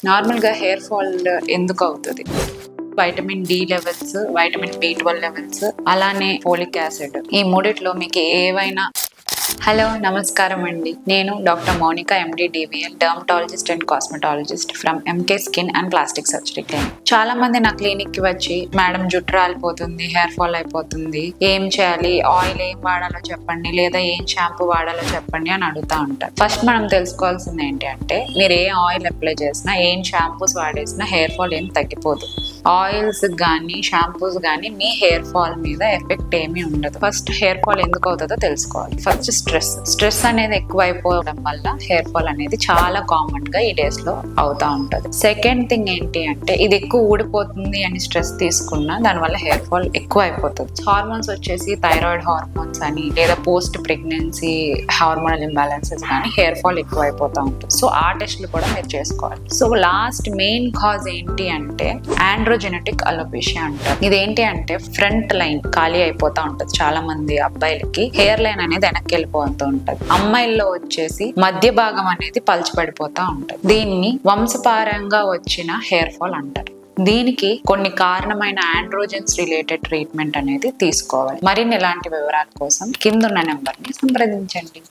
నార్మల్గా hair fall ఎందుకు అవుతుంది? వైటమిన్ డి లెవెల్స్, వైటమిన్ బి12 లెవెల్స్, అలానే ఫోలిక్ యాసిడ్, ఈ మూడిట్లో మీకు ఏవైనా. హలో, నమస్కారం అండి. నేను doctor Mounika, MD DVL, dermatologist and cosmetologist from MK skin and plastic surgery clinic. చాలా మంది నా క్లినిక్ కి వచ్చి, మేడం జుట్టు రాలిపోతుంది, హెయిర్ ఫాల్ అయిపోతుంది, ఏం చేయాలి, ఆయిల్ ఏం వాడాలో చెప్పండి, లేదా ఏం షాంపూ వాడాలో చెప్పండి అని అడుగుతా ఉంటారు. ఫస్ట్ మనం తెలుసుకోవాల్సింది ఏంటి అంటే, మీరు ఏ ఆయిల్ అప్లై చేసినా, ఏం షాంపూస్ వాడేసినా హెయిర్ ఫాల్ ఏం తగ్గిపోదు. ఆయిల్స్ కానీ షాంపూస్ కానీ మీ హెయిర్ ఫాల్ మీద ఎఫెక్ట్ ఏమీ ఉండదు. ఫస్ట్ హెయిర్ ఫాల్ ఎందుకు అవుతుందో తెలుసుకోవాలి. ఫస్ట్ స్ట్రెస్ అనేది ఎక్కువ అయిపోవడం వల్ల హెయిర్ ఫాల్ అనేది చాలా కామన్ గా ఈ డేస్ లో అవుతా ఉంటది. సెకండ్ థింగ్ ఏంటి అంటే, ఇది ఎక్కువ ఊడిపోతుంది అని స్ట్రెస్ తీసుకున్నా దానివల్ల హెయిర్ ఫాల్ ఎక్కువ అయిపోతుంది. హార్మోన్స్ వచ్చేసి థైరాయిడ్ హార్మోన్స్ అని, లేదా పోస్ట్ ప్రెగ్నెన్సీ హార్మోనల్ ఇంబ్యాలెన్సెస్ కానీ హెయిర్ ఫాల్ ఎక్కువ అయిపోతా ఉంటుంది. సో ఆ టెస్ట్లు కూడా మీరు చేసుకోవాలి. సో లాస్ట్ మెయిన్ కాజ్ ఏంటి అంటే ఆండ్రోజెనెటిక్ అలోపేషియా అంటారు. ఇదేంటి అంటే ఫ్రంట్ లైన్ ఖాళీ అయిపోతా ఉంటది. చాలా మంది అబ్బాయిలకి హెయిర్ లైన్ అనేది వెనక్కి వెళ్ళిపోతూ ఉంటది. అమ్మాయిల్లో వచ్చేసి మధ్య భాగం అనేది పల్చబడిపోతా ఉంటది. దీన్ని వంశపారంగా వచ్చిన హెయిర్ ఫాల్ అంటారు. దీనికి కొన్ని కారణమైన ఆండ్రోజెన్స్ రిలేటెడ్ ట్రీట్మెంట్ అనేది తీసుకోవాలి. మరిన్ని ఇలాంటి వివరాల కోసం కిందున్న నెంబర్ని సంప్రదించండి.